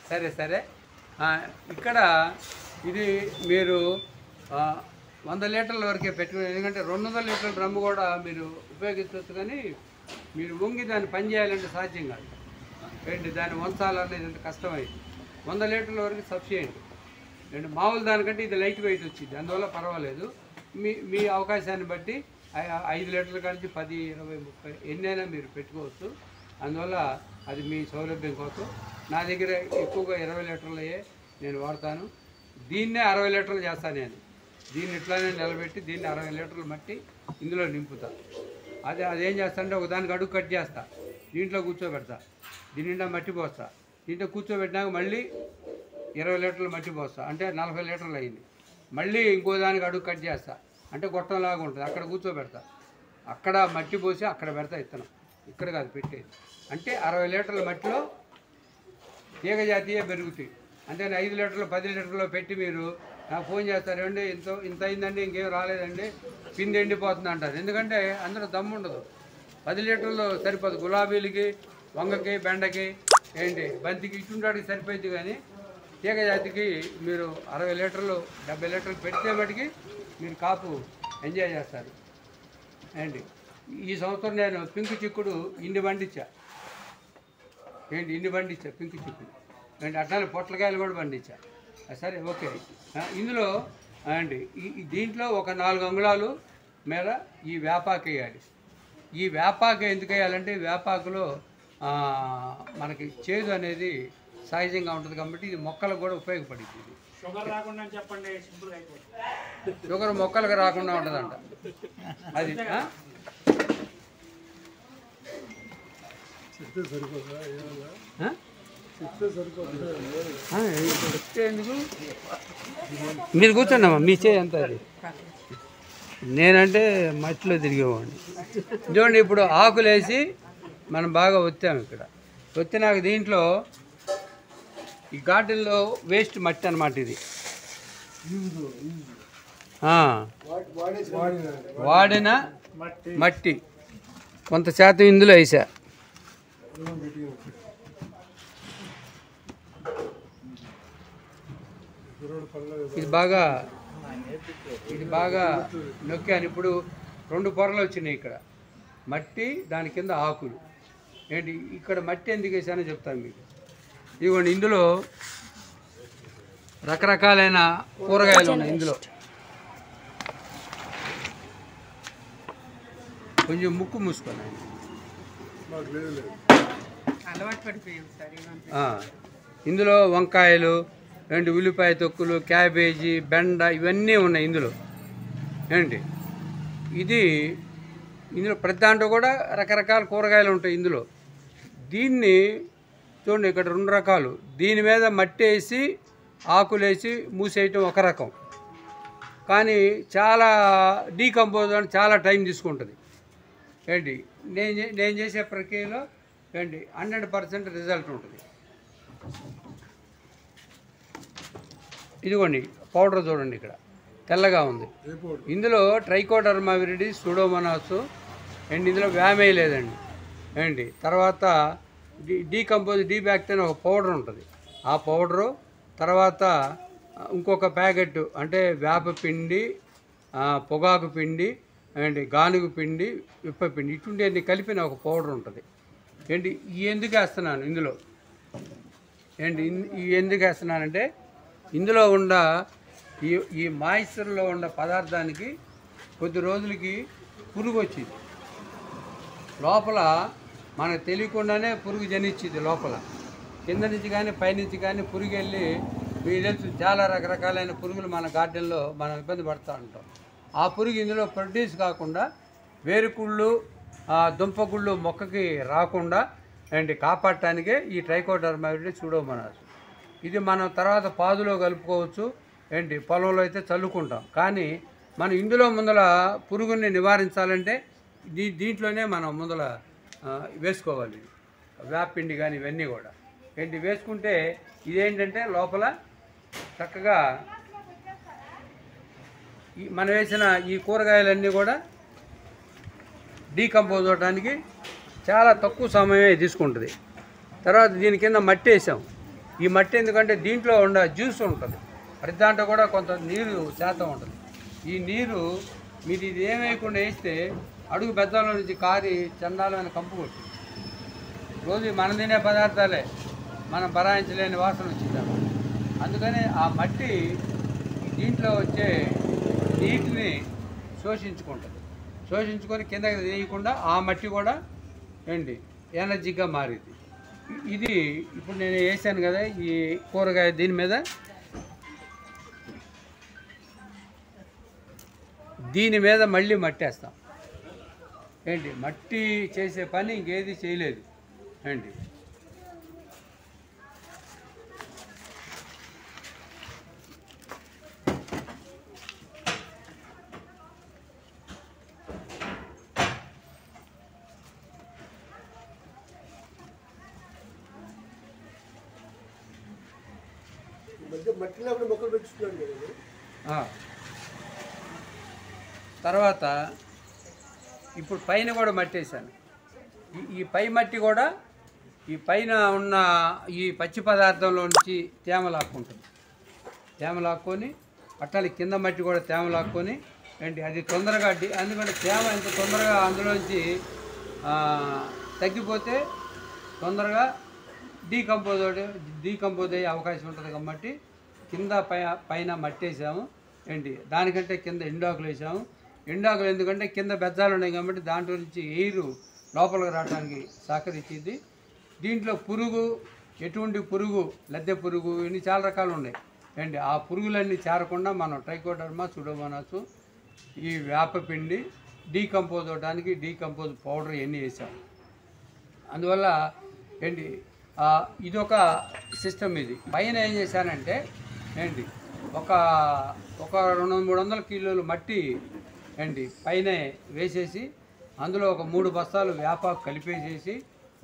సరే సరే ఇక్కడ ఇది మీరు 100 లీటర్ల వరకే పెట్టుకుని, ఎందుకంటే 200 లీటర్ల డ్రమ్ము కూడా మీరు ఉపయోగించవచ్చు, కానీ మీరు వంగి దాన్ని పని చేయాలంటే సాధ్యం కాదు. ఏంటి దాన్ని వంచాలనేది ఎంత కష్టమైంది. 100 లీటర్ల వరకు సఫిషియెంట్. అండ్ మామూలు దానికంటే ఇది లైట్ వెయిట్ వచ్చింది, అందువల్ల పర్వాలేదు. మీ అవకాశాన్ని బట్టి 5 లీటర్ల కానీ 10, 20, 30 ఎన్నైనా మీరు పెట్టుకోవచ్చు. అందువల్ల అది మీ సౌలభ్యం కోసం. నా దగ్గర ఎక్కువగా 20 లీటర్లయే నేను వాడతాను. దీన్నే 60 లీటర్లు చేస్తాను నేను. దీన్ని ఇట్లానే నిలబెట్టి దీన్ని 60 లీటర్లు మట్టి ఇందులో నింపుతా. అదేం చేస్తా అంటే ఒకదానికి అడుగు కట్ చేస్తా, దీంట్లో కూర్చోబెడతా, దీని నిండా మట్టి పోస్తా, దీంట్లో కూర్చోబెట్టినాక మళ్ళీ 20 లీటర్లు మట్టి పోస్తా, అంటే 40 లీటర్లు అయింది. మళ్ళీ ఇంకో దానికి అడుగు కట్ చేస్తా, అంటే గొట్టంలాగా ఉంటుంది, అక్కడ కూర్చోబెడతా, అక్కడ మట్టి పోసి అక్కడ పెడతా విత్తనం, ఇక్కడ కాదు పెట్టేది. అంటే 60 లీటర్ల మట్టిలో తీగ జాతీయ పెరుగుతాయి. అంటే 5 లీటర్లు 10 లీటర్లో పెట్టి మీరు నాకు ఫోన్ చేస్తారు, ఏమండి ఇంత అయిందండి, ఇంకేం రాలేదండి, పిండి ఎండిపోతుంది అంటారు. ఎందుకంటే అందులో దమ్ము ఉండదు. 10 లీటర్లు సరిపోదు. గులాబీలకి, వంగకి, బెండకి, ఏంటి బంతికి ఇటుంటాడికి సరిపోయింది. కానీ తీగ జాతికి మీరు 60 లీటర్లు 70 లీటర్లు పెడితే మటుకి మీరు కాపు ఎంజాయ్ చేస్తారు. ఏంటి ఈ సంవత్సరం నేను పింక్ చిక్కుడు ఇన్ని పండించా. ఇన్ని పండించా పింక్ చిక్కుడు. ఏంటి అట్లానే పొట్లకాయలు కూడా పండించా. సరే ఓకే. ఇందులో అండి దీంట్లో ఒక 4 అంగుళాలు మేర ఈ వేపాకు వేయాలి. ఈ వేపాకు ఎందుకు వేయాలంటే వేపాకులో మనకి చేదు అనేది సహజంగా ఉంటుంది కాబట్టి ఇది మొక్కలకు కూడా ఉపయోగపడుతుంది. షుగర్ మొక్కలకు రాకుండా ఉంటుందంట. అది ఎందుకు మీరు కూర్చోండమ్మా, మీ చేయి ఎంత అది. నేనంటే మట్టిలో తిరిగేవాడిని. చూడండి ఇప్పుడు ఆకులు వేసి మనం బాగా ఒత్తాము. ఇక్కడ ఒత్తినాక దీంట్లో ఈ గార్డెన్లో వేస్ట్ మట్టి అన్నమాట. ఇది వాడిన మట్టి కొంత శాతం ఇందులో వేసా. ఇది బాగా నొక్కాను. ఇప్పుడు 2 పొరలు వచ్చినాయి. ఇక్కడ మట్టి, దాని కింద ఆకులు. ఏంటి ఇక్కడ మట్టి ఎందుకు వేసానో చెప్తాను మీకు. ఇదిగోండి ఇందులో రకరకాలైన కూరగాయలు ఉన్నాయి. ఇందులో కొంచెం ముక్కు మూసుకున్నాయి. ఇందులో వంకాయలు, ఏంటి ఉల్లిపాయ తొక్కులు, క్యాబేజీ, బెండ ఇవన్నీ ఉన్నాయి ఇందులో. ఏంటి ఇందులో ప్రతి దాంట్లో కూడా రకరకాల కూరగాయలు ఉంటాయి ఇందులో. దీన్ని చూడండి ఇక్కడ 2 రకాలు. దీని మీద మట్టి వేసి ఆకులు వేసి మూసేయటం ఒక రకం, కానీ చాలా డీకంపోజ్ అని చాలా టైం తీసుకుంటుంది. ఏంటి నేను చేసే ప్రక్రియలో ఏంటి 100% రిజల్ట్ ఉంటుంది. ఇదిగోండి పౌడర్ చూడండి ఇక్కడ తెల్లగా ఉంది. ఇందులో ట్రైకోడర్మా విరిడి, సూడోమోనాస్, అండ్ ఇందులో వ్యామే లేదండి. ఏంటి తర్వాత డీకంపోజ్ డీబ్యాక్టీరియా ఒక పౌడర్ ఉంటుంది. ఆ పౌడరు తర్వాత ఇంకొక ప్యాకెట్ అంటే వేప పిండి, పొగాకు పిండి, అండ్ గానుగు పిండి, విప్పపిండి ఇటువంటి కలిపిన ఒక పౌడర్ ఉంటుంది. ఏంటి ఎందుకు వేస్తున్నాను ఇందులో, ఎందుకు వేస్తున్నానంటే ఇందులో ఉన్న ఈ మాయిశ్చర్లో ఉన్న పదార్థానికి కొద్ది రోజులకి పురుగు వచ్చింది. లోపల మనకు తెలియకుండానే పురుగు జనిచ్చింది. లోపల కింద నుంచి కానీ పైనుంచి కానీ పురుగు వెళ్ళి, మీకు తెలుసు చాలా రకరకాలైన పురుగులు మన గార్డెన్లో మనం ఇబ్బంది పడుతూ ఉంటాం. ఆ పురుగు ఇందులో ప్రొడ్యూస్ కాకుండా వేరుకుళ్ళు, దుంపకుళ్ళు మొక్కకి రాకుండా కాపాడటానికే ఈ ట్రైకోడర్మా విరిడి, సూడోమోనాస్. ఇది మనం తర్వాత పాదులో కలుపుకోవచ్చు, పొలంలో అయితే చల్లుకుంటాం. కానీ మనం ఇందులో ముందల పురుగుని నివారించాలంటే దీంట్లోనే మనం ముందల వేసుకోవాలి. వేపిండి కానీ ఇవన్నీ కూడా వేసుకుంటే ఇదేంటంటే లోపల చక్కగా మనం వేసిన ఈ కూరగాయలన్నీ కూడా డీకంపోజ్ అవడానికి చాలా తక్కువ సమయమే తీసుకుంటుంది. తర్వాత దీని కింద మట్టి వేసాం. ఈ మట్టి ఎందుకంటే దీంట్లో ఉన్న జ్యూస్ ఉంటుంది, ప్రతి దాంట్లో కూడా కొంత నీరు శాతం ఉంటుంది. ఈ నీరు మీరు ఇది ఏమేయకుండా వేస్తే అడుగు బెజ్జంలో నుంచి కారి చండాలమైన కంపు కొట్టి రోజు మనం తినే పదార్థాలే మనం భరాయించలేని వాసన వచ్చిందన్నమాట. అందుకని ఆ మట్టి దీంట్లో వచ్చే నీటిని శోషించుకొని కిందకి వేయకుండా ఆ మట్టి కూడా ఎనర్జీగా మారింది. ఇది ఇప్పుడు నేను వేసాను కదా ఈ కూరగాయ, దీని మీద మళ్ళీ మట్టేస్తాం. మట్టి చేసే పని ఇంకేది చేయలేదు. తర్వాత ఇప్పుడు పైన కూడా మట్టేసాను. ఈ పై మట్టి కూడా ఈ పైన ఉన్న ఈ పచ్చి పదార్థంలో నుంచి తేమ లాక్కొని అట్టాలి, కింద మట్టి కూడా తేమ లాక్కొని అది తొందరగా ఎందుకంటే తేమ ఎంత తొందరగా అందులోంచి తగ్గిపోతే తొందరగా డీకంపోజ్ అయ్యే అవకాశం ఉంటుంది. కాబట్టి కింద పైన మట్టేసాము. దానికంటే కింద ఎండాకులు వేసాము. ఎండాకులు ఎందుకంటే కింద బెజ్జాలు ఉన్నాయి కాబట్టి దాంట్లో నుంచి ఎయిర్ లోపలికి రావడానికి సహకరించింది. దీంట్లో ఎటువంటి పురుగు, లద్దె పురుగు, ఇన్ని చాలా రకాలు ఉన్నాయి. ఆ పురుగులన్నీ చేరకుండా మనం ట్రైకోడర్మా, సూడోమోనాస్, ఈ వేపపిండి డీకంపోజ్ అవడానికి డీకంపోజ్ పౌడర్ ఇవన్నీ వేసాము. అందువల్ల ఇదొక సిస్టమ్. ఇది పైన ఏం చేశానంటే ఒక 200-300 కిలోలు మట్టి పైన వేసేసి అందులో ఒక 3 బస్తాలు వేపాకు కలిపేసేసి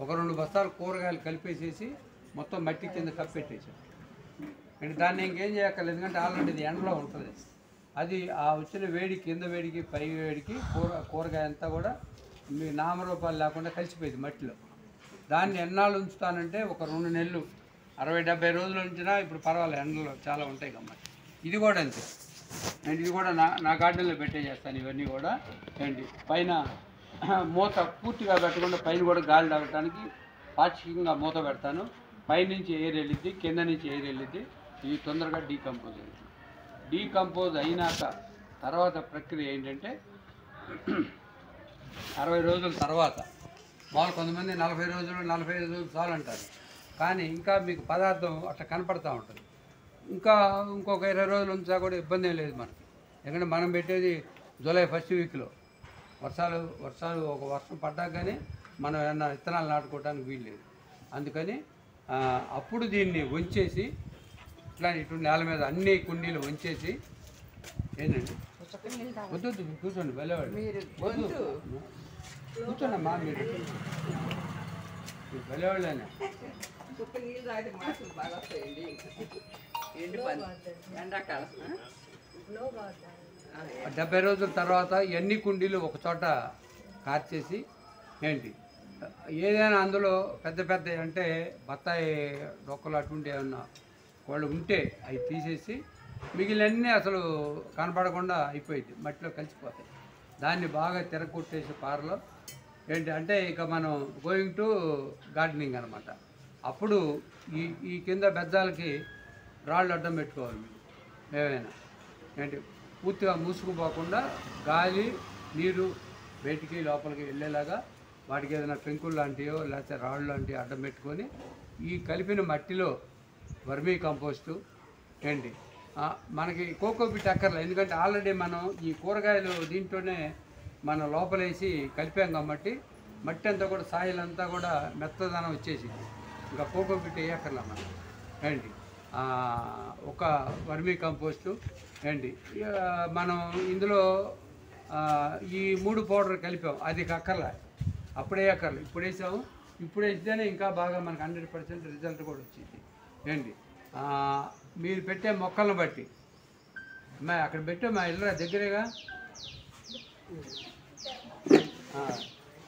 ఒక 2 బస్తాలు కూరగాయలు కలిపేసేసి మొత్తం మట్టి కింద కప్పెట్టేసాం. దాన్ని ఇంకేం చేయక్కర్లేదు, ఎందుకంటే ఆల్రెడీ ఇది ఎండలో ఉంటుంది. అది ఆ వచ్చిన వేడి, కింద వేడికి పై వేడికి కూరగాయ అంతా కూడా మీ నామరూపాలు లేకుండా కలిసిపోయింది మట్టిలో. దాన్ని ఎన్నాళ్ళు ఉంచుతానంటే ఒక 2 నెలలు, 60-70 రోజులు ఉంచినా ఇప్పుడు పర్వాలేదు, ఎండలో చాలా ఉంటాయి కాబట్టి. ఇది కూడా అంతే. ఇది కూడా నా గార్డెన్లో పెట్టేసేస్తాను. ఇవన్నీ కూడా పైన మూత పూర్తిగా పెట్టకుండా పైన కూడా గాలి తగ్గడానికి పాక్షికంగా మూత పెడతాను. పైనుంచి ఎయిర్ వెళ్ళిద్ది, కింద నుంచి ఎయిర్ వెళ్ళిద్ది. ఇది తొందరగా డీకంపోజ్ అవుతుంది. డీకంపోజ్ అయినాక తర్వాత ప్రక్రియ ఏంటంటే 60 రోజుల తర్వాత, వాళ్ళు కొంతమంది 40 రోజులు 45 రోజులు చాలు అంటారు. కానీ ఇంకా మీకు పదార్థం అట్లా కనపడతా ఉంటుంది. ఇంకొక 20 రోజులు ఉంచా కూడా ఇబ్బంది ఏం లేదు మనకి. ఎందుకంటే మనం పెట్టేది జూలై 1st వీక్లో. వర్షాలు ఒక వర్షం పడ్డాక కానీ మనం ఏమన్నా విత్తనాలు నాటుకోవడానికి వీలు లేదు. అందుకని అప్పుడు దీన్ని వంచేసి ఇట్లా ఇటు నేల మీద అన్ని కుండీలు వంచేసి వద్దు కూర్చోండి, వెళ్ళేవాడు కూర్చోండమ్మా, మీరు వెళ్ళేవాళ్ళేనా. 70 రోజుల తర్వాత ఎన్ని కుండీలు ఒక చోట కార్చేసి ఏదైనా అందులో పెద్ద అంటే బత్తాయి డొక్కలు అటువంటి ఏమన్నా వాళ్ళు ఉంటే అవి తీసేసి మిగిలినన్నీ అసలు కనపడకుండా అయిపోయింది, మట్టిలో కలిసిపోతాయి. దాన్ని బాగా తిరగొట్టేసి పారలో అంటే ఇక మనం గోయింగ్ టు గార్డెనింగ్ అనమాట. అప్పుడు ఈ కింద బెజ్జాలకి రాళ్ళు అడ్డం పెట్టుకోవాలి మీరు ఏమైనా. పూర్తిగా మూసుకుపోకుండా గాలి నీరు బయటికి లోపలికి వెళ్ళేలాగా వాటికి ఏదైనా పెంకులు లాంటివో లేకపోతే రాళ్ళు లాంటివి అడ్డం పెట్టుకొని ఈ కలిపిన మట్టిలో వర్మీ కంపోస్టు మనకి కోకోపీట్ అక్కర్లే, ఎందుకంటే ఆల్రెడీ మనం ఈ కూరగాయలు దీంట్లోనే మనం లోపలేసి కలిపాం కాబట్టి మట్టి అంతా కూడా సాయిల్ అంతా కూడా మెత్తదనం వచ్చేసింది. ఇంకా కోకోపీట్ వేయక్కర్లా మనం. ఒక వర్మీ కంపోస్టు మనం ఇందులో ఈ 3 పౌడర్ కలిపాం, అది అక్కర్లా, అప్పుడే అక్కర్లే, ఇప్పుడు వేసాము. ఇప్పుడు వేస్తేనే ఇంకా బాగా మనకు 100% రిజల్ట్ కూడా వచ్చింది. మీరు పెట్టే మొక్కలను బట్టి అక్కడ పెట్టే మా ఇల్లు దగ్గరేగా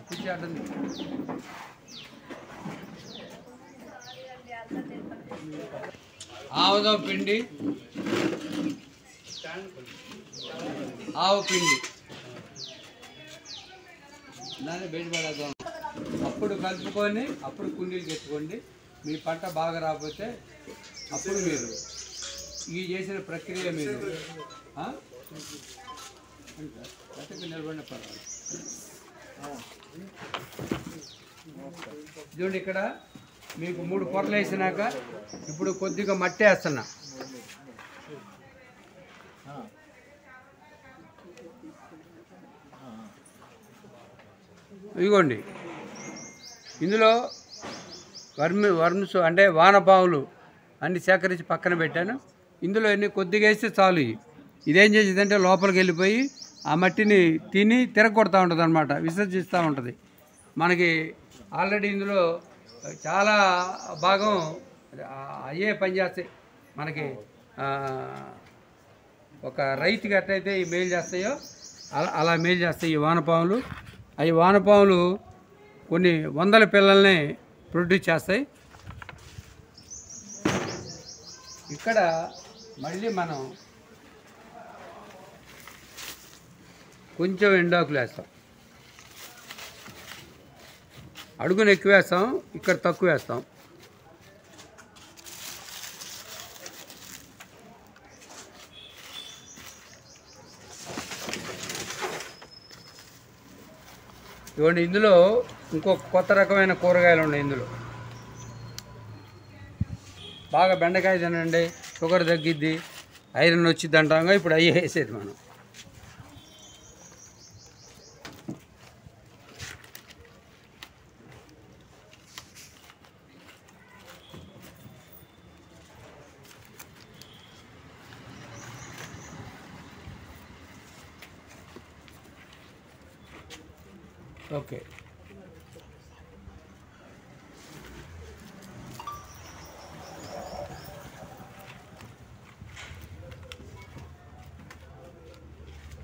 పిచ్చి ఆముదం పిండి, ఆవు పిండి దాన్ని బయటపడేద్దాం. అప్పుడు కలుపుకొని అప్పుడు కుండీలు ఎత్తుకోండి. మీ పంట బాగా రాకపోతే అప్పుడు మీరు ఈ చేసిన ప్రక్రియ మీరు నిలబడిన పర్వాలేదు. చూడండి, ఇక్కడ మీకు 3 పొరలు వేసినాక ఇప్పుడు కొద్దిగా మట్టి వేస్తున్నా. ఇదిగోండి, ఇందులో వర్మ్స్ అంటే వానపాములు అన్ని సేకరించి పక్కన పెట్టాను. ఇందులో ఎన్ని కొద్దిగా వేస్తే చాలు. ఇదేం చేసేదంటే లోపలికి వెళ్ళిపోయి ఆ మట్టిని తిని తిరగొడతా ఉంటుంది అన్నమాట, విసర్జిస్తూ ఉంటుంది. మనకి ఆల్రెడీ ఇందులో చాలా భాగం అయ్యే పనిచేస్తాయి. మనకి ఒక రైతుకి ఎట్లయితే ఈ మేలు చేస్తాయో అలా మేలు చేస్తాయి ఈ వానపాములు. అవి వానపాములు కొన్ని వందల పిల్లల్ని ప్రొడ్యూస్ చేస్తాయి. ఇక్కడ మళ్ళీ మనం కొంచెం ఎండాకులు వేస్తాం. అడుగును ఎక్కువ వేస్తాం, ఇక్కడ తక్కువ వేస్తాం. ఇవ్వండి, ఇందులో ఇంకొక కొత్త రకమైన కూరగాయలు ఉన్నాయి. ఇందులో బాగా బెండకాయ తినండి, షుగర్ తగ్గిద్ది, ఐరన్ వచ్చిద్ది అంటాం. ఇప్పుడు అయ్యి వేసేది మనం. ఓకే,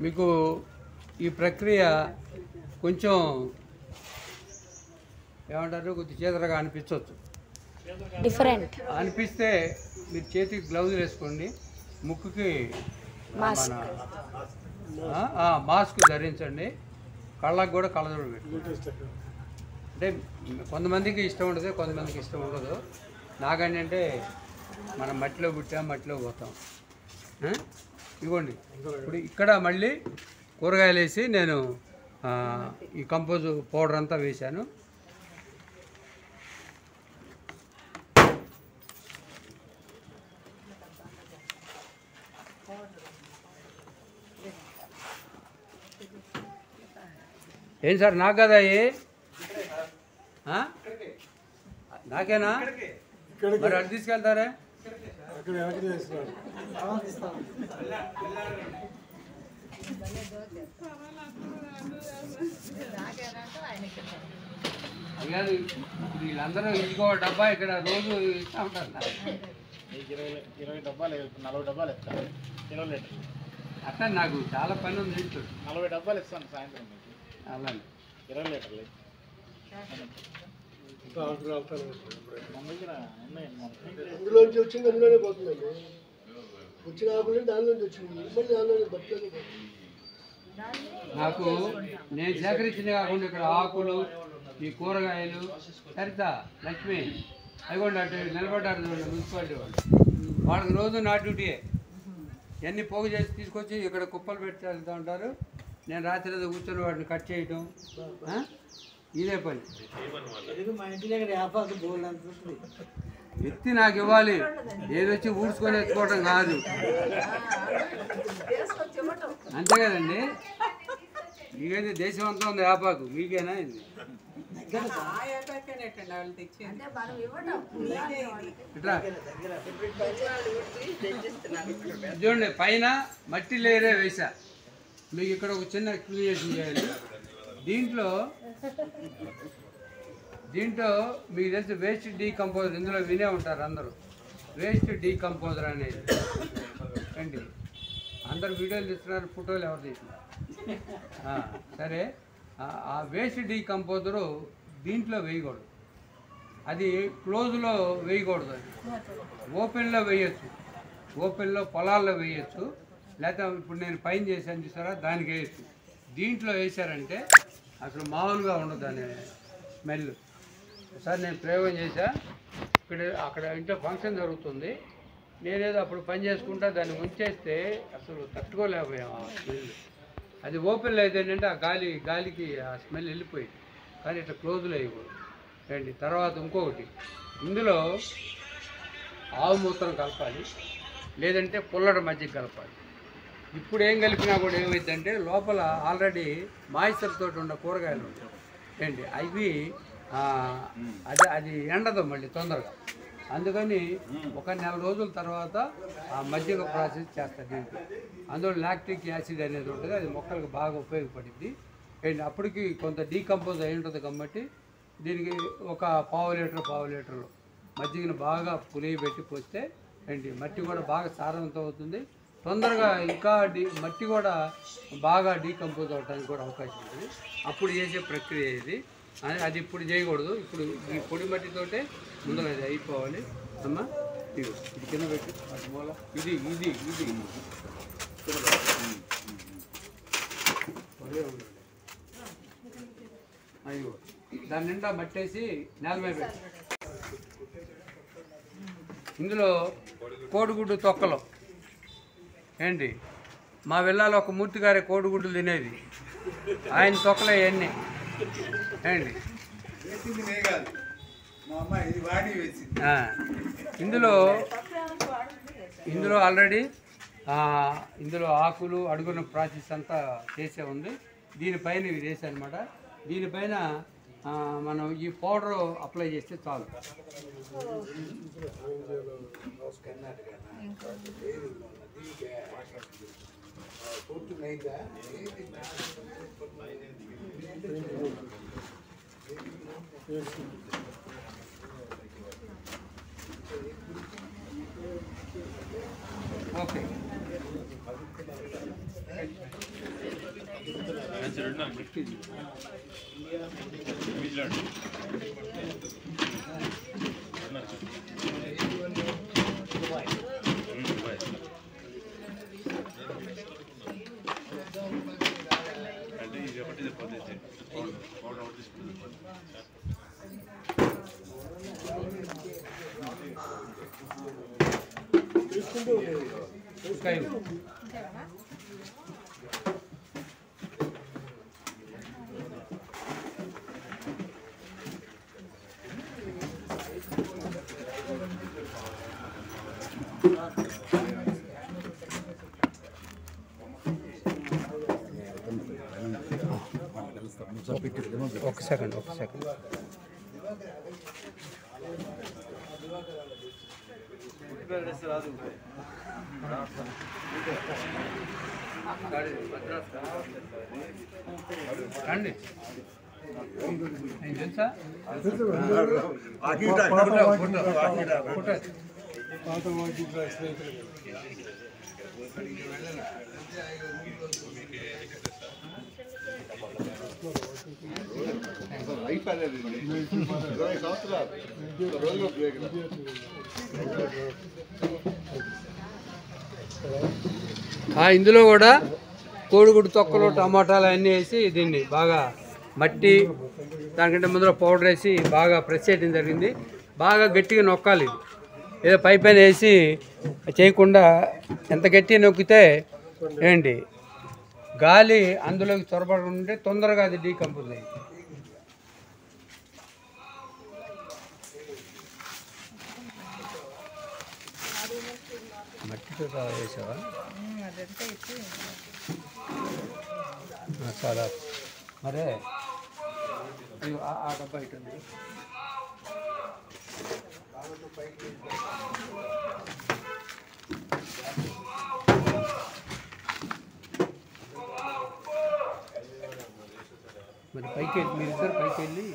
మీకు ఈ ప్రక్రియ కొంచెం ఏమంటారు, కొద్ది చేతరగా అనిపించవచ్చు. డిఫరెంట్ అనిపిస్తే మీరు చేతికి గ్లౌజులు వేసుకోండి, ముక్కుకి మాస్క్ ధరించండి, కళ్ళకు కూడా కళ్ళజోడు పెట్టుకోండి. అంటే కొంతమందికి ఇష్టం ఉంటుంది, కొంతమందికి ఇష్టం ఉండదు. నాకంటే మనం మట్టిలో పుట్టాం, మట్టిలో పోతాం. ఇవ్వండి, ఇప్పుడు ఇక్కడ మళ్ళీ కూరగాయలు వేసి నేను ఈ కంపోజ్ పౌడర్ అంతా వేశాను. ఏం సార్, నాకు కదా నాకేనా? మరి అటు తీసుకెళ్తారే? వీళ్ళందరూ ఇంకో డబ్బా ఇక్కడ రోజు ఇస్తూ ఉంటారు. 20 డబ్బాలు 40 డబ్బాలు ఇస్తాను, 20 లీటర్. అట్లా నాకు చాలా పని ఉంది. 40 డబ్బాలు ఇస్తాను సాయంత్రం మీకు. అలానే 20 లీటర్లు మన దగ్గర ఉన్నాయండి. అందులోంచి వచ్చింది అందులోనే పోతుందండి. వచ్చిన ఆకులు దానిలోంచి వచ్చింది, మళ్ళీ దానిలోనే బట్టలు. నాకు నేను సేకరించింది కాకుండా ఇక్కడ ఆకులు, ఈ కూరగాయలు, సరిత, లక్ష్మి అదిగోండి అటు నిలబడ్డారు మున్సిపాలిటీ వాళ్ళు. వాళ్ళకి రోజు నా డ్యూటీయే. ఇవన్నీ పోగు చేసి తీసుకొచ్చి ఇక్కడ కుప్పలు పెట్టి వెళ్తూ ఉంటారు. నేను రాత్రి కూర్చొని వాటిని కట్ చేయటం, ఇదే పని. ఎత్తి నాకు ఇవ్వాలి, ఏదొచ్చి ఊడ్చుకొని ఎత్తుకోవటం కాదు. అంతే కదండి. మీకైతే దేశం అంతా ఉంది వేపాకు, మీకేనా ఇది? చూడండి, పైన మట్టి లేయరే వేసా. మీకు ఇక్కడ ఒక చిన్న ఎక్స్ప్లెనేషన్ చేయాలి. దీంట్లో మీకు తెలిసి వేస్ట్ డీకంపోజర్, ఇందులో వినే ఉంటారు అందరూ. వేస్ట్ డీకంపోజర్ అనేది అండి. అందరు వీడియోలు తీస్తున్నారు, ఫోటోలు ఎవరు తీస్తున్నారు? సరే, ఆ వేస్ట్ డీకంపోజరు దీంట్లో వేయకూడదు. అది క్లోజ్లో వేయకూడదు, అది ఓపెన్లో వేయచ్చు. ఓపెన్లో పొలాల్లో వేయచ్చు, లేకపోతే ఇప్పుడు నేను పైన చేశాను చూసారా దానికి వేయచ్చు. దీంట్లో వేసారంటే అసలు మామూలుగా ఉండదు దాని స్మెల్. ఒకసారి నేను ప్రయోగం చేశా, అక్కడ ఇంట్లో ఫంక్షన్ జరుగుతుంది, నేనేదో అప్పుడు పని చేసుకుంటా దాన్ని ఉంచేస్తే అసలు తట్టుకోలేకపోయాం ఆ స్మెల్. అది ఓపెన్లో అయితే ఏంటంటే ఆ గాలికి ఆ స్మెల్ వెళ్ళిపోయింది. కానీ ఇట్లా క్లోజ్లో వేయకూడదు రండి. తర్వాత ఇంకొకటి, ఇందులో ఆవు మూత్రం కలపాలి, లేదంటే పుల్లటి మజ్జిగ కలపాలి. ఇప్పుడు ఏం కలిపినా కూడా ఏమైందంటే లోపల ఆల్రెడీ మాయిశ్చర్ తోటి ఉన్న కూరగాయలు ఉంటాయి ఏంటి, అవి అది ఎండదు మళ్ళీ తొందరగా. అందుకని ఒక నెల రోజుల తర్వాత ఆ మజ్జిగ ప్రాసెస్ చేస్తారు దీంట్లో. అందులో లాక్టిక్ యాసిడ్ అనేది ఉంటుంది, అది మొక్కలకు బాగా ఉపయోగపడింది ఏంటి. అప్పటికి కొంత డీకంపోజ్ అయి ఉంటుంది కాబట్టి దీనికి ఒక పావు లీటర్ మజ్జిగను బాగా పులియబెట్టి పోస్తే ఏంటి మట్టి కూడా బాగా సారవంతం అవుతుంది, తొందరగా ఇంకా మట్టి కూడా బాగా డీకంపోజ్ అవడానికి కూడా అవకాశం ఉంటుంది. అప్పుడు చేసే ప్రక్రియ ఇది. అది ఇప్పుడు చేయకూడదు, ఇప్పుడు ఈ పొడి మట్టితోటే ముందర అది అయిపోవాలి. అమ్మా ఇది కింద పెట్టి అటు మూల ఇది ఇది ఇది అయ్యో దాని నిండా మట్టేసి నేల మీద పెట్టి ఇందులో కోడిగుడ్డు తొక్కలు ఏంటి, మా వెళ్ళాలి ఒక మూర్తి గారే కోడిగుడ్లు తినేది, ఆయన తొక్కలే ఇవన్నీ ఏంటి. ఇందులో ఆల్రెడీ ఇందులో ఆకులు అడుగున ప్రాసెస్ అంతా చేసే ఉంది. దీనిపైన ఇది వేసే అనమాట. దీనిపైన మనం ఈ పౌడర్ అప్లై చేస్తే చాలు. ఓకే ఒక సెకండ్ రండి. తెలుసా ఇందులో కూడా కోడిగుడ్డు తొక్కలు టమాటాలు అన్నీ వేసి దీన్ని బాగా మట్టి దానికంటే ముందర పౌడర్ వేసి బాగా ప్రెస్ చేయడం జరిగింది. బాగా గట్టిగా నొక్కాలి, ఏదో పైన వేసి చేయకుండా. ఎంత గట్టిగా నొక్కితే ఏంటి గాలి అందులోకి చొరబడుతుంటే తొందరగా అది డీకంపోజ్ అయ్యింది. మట్టితో చాలా వేసావా? చాలా మరే ఆ డబ్బా ఇటుంది. మరి పైకి మీరిద్దరు పైకి వెళ్ళి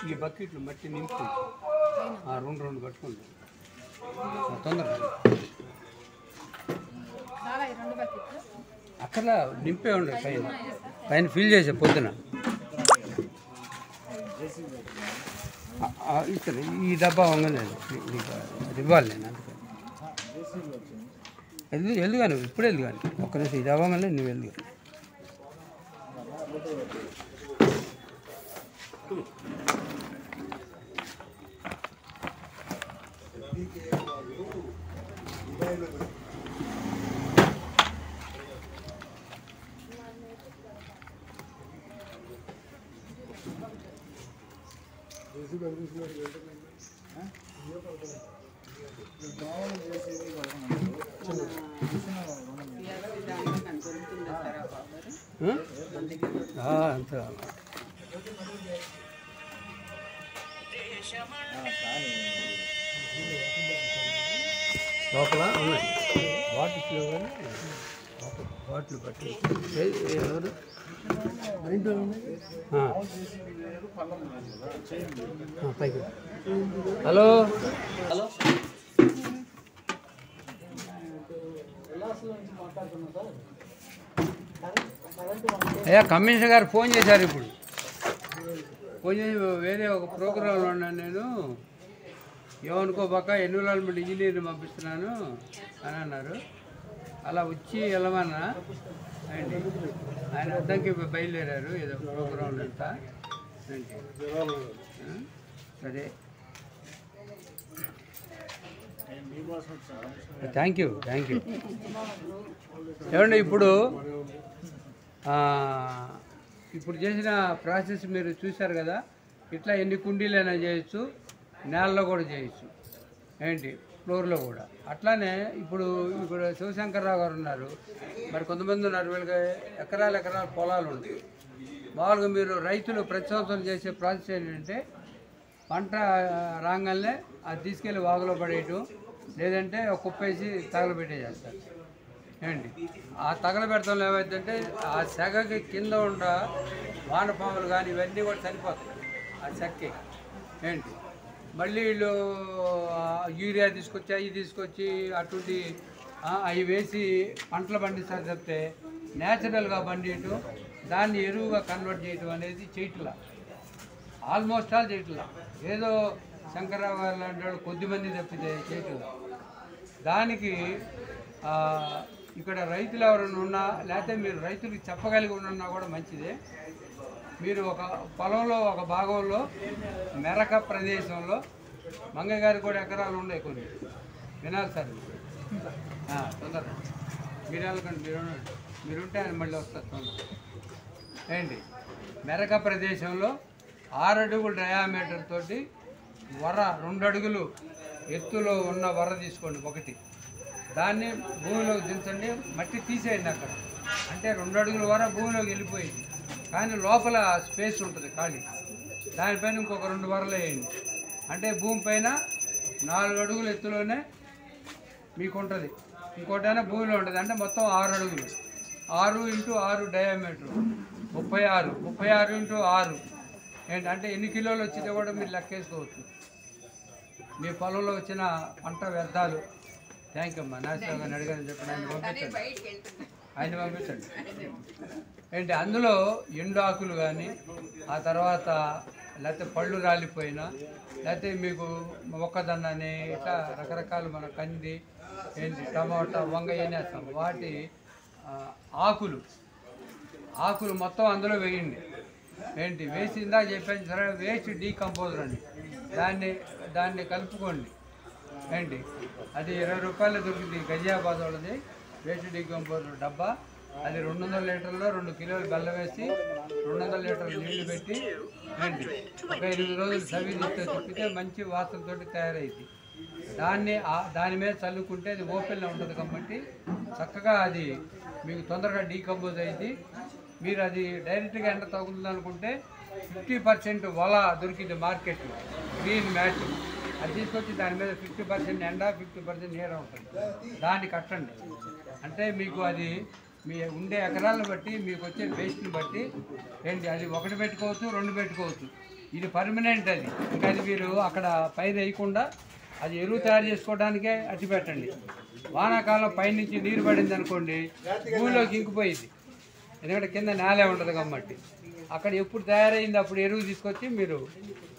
ఈ బకెట్లు మట్టి నింపుకుంటాం, రెండు కట్టుకుంటాం తొందరగా. అక్కడ నింపే ఉండే పైన ఫిల్ చేసే పొద్దున ఇస్తాను. ఈ డబ్బా వంగలేదు, అది ఇవ్వాలి నేను అందుకని. వెళ్దుగా నువ్వు ఇప్పుడు వెళ్దుగాని ఒక్క నిమిషం, ఇది అవ్వగానే నువ్వు వెళ్దుగా. అంతే లోపల ఉన్నాయి బాటిల్స్లో కానీ బాటిల్ పట్టి ఎవరు పైకి. హలో హలో, అయ్యా కమిషనర్ గారు ఫోన్ చేశారు. ఇప్పుడు ఫోన్ చేసి వేరే ఒక ప్రోగ్రాంలో ఉన్నాను నేను, ఏమనుకోబాక ఎన్విరాన్మెంట్ ఇంజనీర్ని పంపిస్తున్నాను అని అన్నారు. అలా వచ్చి వెళ్ళమన్నా అండి. ఆయన అద్దంకి బయలుదేరారు ఏదో ప్రోగ్రాంలు అంతా. సరే, థ్యాంక్ యూ. ఏమండి ఇప్పుడు చేసిన ప్రాసెస్ మీరు చూశారు కదా. ఇట్లా ఎన్ని కుండీలైనా చేయొచ్చు, నేలలో కూడా చేయొచ్చు ఏంటి, ఫ్లోర్లో కూడా. అట్లానే ఇప్పుడు శివశంకర్రావు గారు ఉన్నారు, మరి కొంతమంది ఉన్నారు, వీళ్ళకి ఎకరాల పొలాలు ఉంటాయి. మామూలుగా మీరు రైతులు ప్రతి సంవత్సరం చేసే ప్రాసెస్ ఏంటంటే పంట రాగానే అది తీసుకెళ్ళి వాగులో పడేయటం, లేదంటే ఒక కుప్పేసి తగలబెట్టేసేస్తారు ఏంటి. ఆ తగలబెడతంలో ఏమైందంటే ఆ సెగకి కింద ఉన్న వానపాములు కానీ ఇవన్నీ కూడా చనిపోతాయి ఆ సెక్కి ఏంటి. మళ్ళీ వీళ్ళు యూరియా తీసుకొచ్చి అవి తీసుకొచ్చి అటువంటి అవి వేసి పంటలు పండిస్తారు చెప్తే న్యాచురల్గా పండియటం, దాన్ని ఎరువుగా కన్వర్ట్ చేయటం అనేది చేయట్లా, ఆల్మోస్ట్ ఆల్ చేయట్లా. ఏదో శంకర్రావు గారు లాంటి వాళ్ళు కొద్దిమంది తప్పితే చేయట్లా. దానికి ఇక్కడ రైతులు ఎవరైనా ఉన్నా, లేకపోతే మీరు రైతులకు చెప్పగలిగి ఉన్నా కూడా మంచిదే. మీరు ఒక పొలంలో ఒక భాగంలో మెరక ప్రదేశంలో, మంగయ్య గారికి కూడా ఎకరాలు ఉన్నాయి కొన్ని, వినాలి సార్ తొందరగా మీరు వెళ్ళకండి, మీరుంటే ఆయన మళ్ళీ వస్తారు తొందరగా ఏంటి. మెరక ప్రదేశంలో 6 అడుగుల డయామీటర్ తోటి వర 2 అడుగులు ఎత్తులో ఉన్న వర తీసుకోండి ఒకటి, దాన్ని భూమిలోకి దించండి, మట్టి తీసేయండి అక్కడ. అంటే 2 అడుగుల వర భూమిలోకి వెళ్ళిపోయింది, కానీ లోపల స్పేస్ ఉంటుంది ఖాళీ, దానిపైన ఇంకొక 2 వరలు వేయండి. అంటే భూమి పైన 4 అడుగుల ఎత్తులోనే మీకు ఉంటుంది, ఇంకోటైనా భూమిలో ఉంటుంది. అంటే మొత్తం 6 అడుగులు, 6 × 6 డయామీటర్ 36, 36 × 6 ఏంటి అంటే ఎన్ని కిలోలు వచ్చిందో కూడా మీరు లెక్కేసుకోవచ్చు. మీ పొలంలో వచ్చిన పంట వ్యర్థాలు. థ్యాంక్ యూ అమ్మా, నాశనం గారిని అడిగారని చెప్పండి, ఆయన పంపించండి ఏంటి. అందులో ఎండు ఆకులు కానీ, ఆ తర్వాత లేకపోతే పళ్ళు రాలిపోయినా, లేకపోతే మీకు మొక్కదన్నని ఇట్లా రకరకాలు మన కంది ఏంటి టమాటా వంగ వేస్తాం, వాటి ఆకులు మొత్తం అందులో వేయండి ఏంటి. వేసిందా చెప్పాను సరే, వేస్ట్ డీకంపోజర్ అండి, దాన్ని కలుపుకోండి ఏంటి. అది 20 రూపాయలు దొరికింది గజియాబాద్ వాళ్ళది వేస్ట్ డీకంపోజర్ డబ్బా. అది 200 లీటర్లో 2 కిలోలు బెల్లం వేసి 200 లీటర్లు నీళ్లు పెట్టి ఏంటి ఒక 8 రోజులు సవిదిస్తే తిప్పితే మంచి వాసనతో తయారైంది. దాని మీద చల్లుకుంటే అది ఓపెన్లో ఉంటుంది కాబట్టి చక్కగా అది మీకు తొందరగా డీకంపోజ్ అయింది. మీరు అది డైరెక్ట్గా ఎండ తగులుతుంది అనుకుంటే 50% వల దొరికింది మార్కెట్లో, గ్రీన్ మ్యాట్, అది తీసుకొచ్చి దాని మీద 50% ఎండ 50% నీడ ఉంటుంది, దాన్ని కట్టండి. అంటే మీకు అది మీ ఉండే ఎకరాలను బట్టి మీకు వచ్చే వేస్ట్ని బట్టి ఏంటి అది 1 పెట్టుకోవచ్చు, 2 పెట్టుకోవచ్చు. ఇది పర్మనెంట్, అది ఇంకా అది మీరు అక్కడ పైరు వేయకుండా అది ఎరువు తయారు చేసుకోవడానికే అట్టి పెట్టండి. వానాకాలం పైనుంచి నీరు పడింది అనుకోండి భూమిలోకి ఇంకిపోయింది, ఎందుకంటే కింద నేలే ఉంటుంది కాబట్టి. అక్కడ ఎప్పుడు తయారైంది అప్పుడు ఎరువు తీసుకొచ్చి మీరు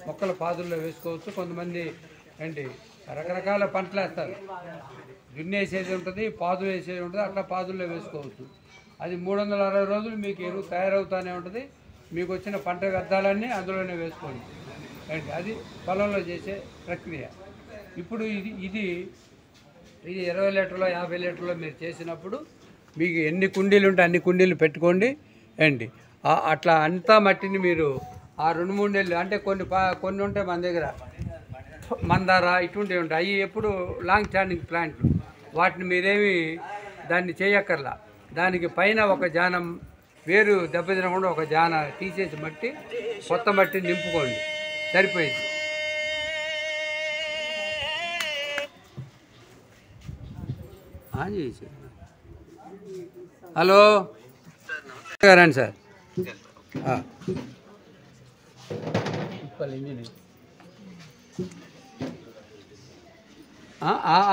మొక్కల పాదుల్లో వేసుకోవచ్చు. కొంతమంది ఏంటి రకరకాల పంటలు వేస్తారు, దున్ని వేసేది ఉంటుంది, పాదు వేసేది ఉంటుంది, అట్లా పాదుల్లో వేసుకోవచ్చు. అది 360 రోజులు మీకు ఎరువు తయారవుతూనే ఉంటుంది. మీకు వచ్చిన పంట వ్యర్థాలన్నీ అందులోనే వేసుకోండి. ఏంటి అది పొలంలో చేసే ప్రక్రియ. ఇప్పుడు ఇది 20 లీటర్లో 50 లీటర్లో మీరు చేసినప్పుడు మీకు ఎన్ని కుండీలు ఉంటే అన్ని కుండీలు పెట్టుకోండి. ఏంటి అట్లా అంతా మట్టిని మీరు ఆ 2-3 నెలలు అంటే కొన్ని ఉంటాయి మన దగ్గర మందార ఇటువంటివి ఉంటాయి. అవి ఎప్పుడు లాంగ్ స్టాండింగ్ ప్లాంట్లు, వాటిని మీరేమి దాన్ని చేయక్కర్లా. దానికి పైన ఒక జానం వేరు దెబ్బతినకుండా ఒక జాన తీసేసి మట్టి కొత్త మట్టి నింపుకోండి, సరిపోయింది. హలో రండి సార్.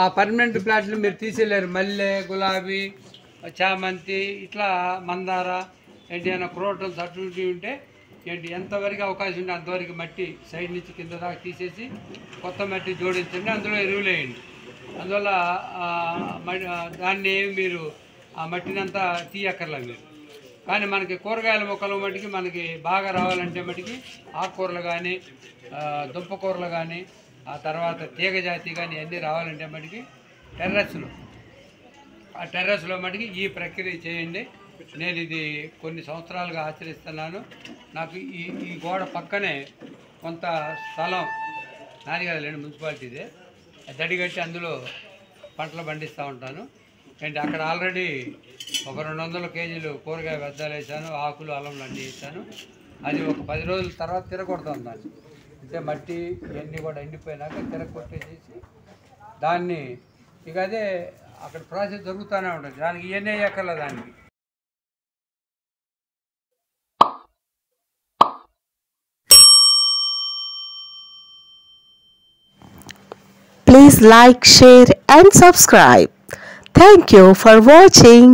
ఆ పర్మనెంట్ ప్లాట్లు మీరు తీసేయలేరు. మల్లె, గులాబీ, చామంతి, ఇట్లా మందార ఏంటి ఏమైనా క్రోటన్స్ అటువంటివి ఉంటే ఏంటి ఎంతవరకు అవకాశం ఉంటే అంతవరకు మట్టి సైడ్ నుంచి కింద దాకా తీసేసి కొత్త మట్టి జోడించండి, అందులో ఎరువులు వేయండి. అందువల్ల దాన్ని మీరు ఆ మట్టిని అంతా తీయక్కర్లా మీరు. కానీ మనకి కూరగాయల మొక్కల మట్టికి మనకి బాగా రావాలంటే మట్టికి ఆకుకూరలు కానీ దుంపకూరలు కానీ ఆ తర్వాత తీగ జాతి కానీ అన్నీ రావాలంటే మట్టికి టెర్రస్లో మటుకి ఈ ప్రక్రియ చేయండి. నేను ఇది కొన్ని సంవత్సరాలుగా ఆచరిస్తున్నాను. నాకు ఈ గోడ పక్కనే కొంత స్థలం నాది కదండి మున్సిపాలిటీదే, దడిగట్టి అందులో పంటలు పండిస్తూ ఉంటాను. ఏంటి అక్కడ ఆల్రెడీ ఒక 200 కేజీలు కూరగాయ వ్యర్థాలు వేసాను, ఆకులు అల్లంలు అన్నీ వేసాను. అది ఒక 10 రోజుల తర్వాత తిరగొడతాను దాన్ని. అంటే మట్టి ఇవన్నీ కూడా ఎండిపోయినాక తిరగొట్టేసేసి దాన్ని ఇక అదే అక్కడ ప్రాసెస్ జరుగుతూనే ఉంటుంది. దానికి ఇవన్నీ ఎక్కర్లే దానికి. Please like, share and subscribe. Thank you for watching.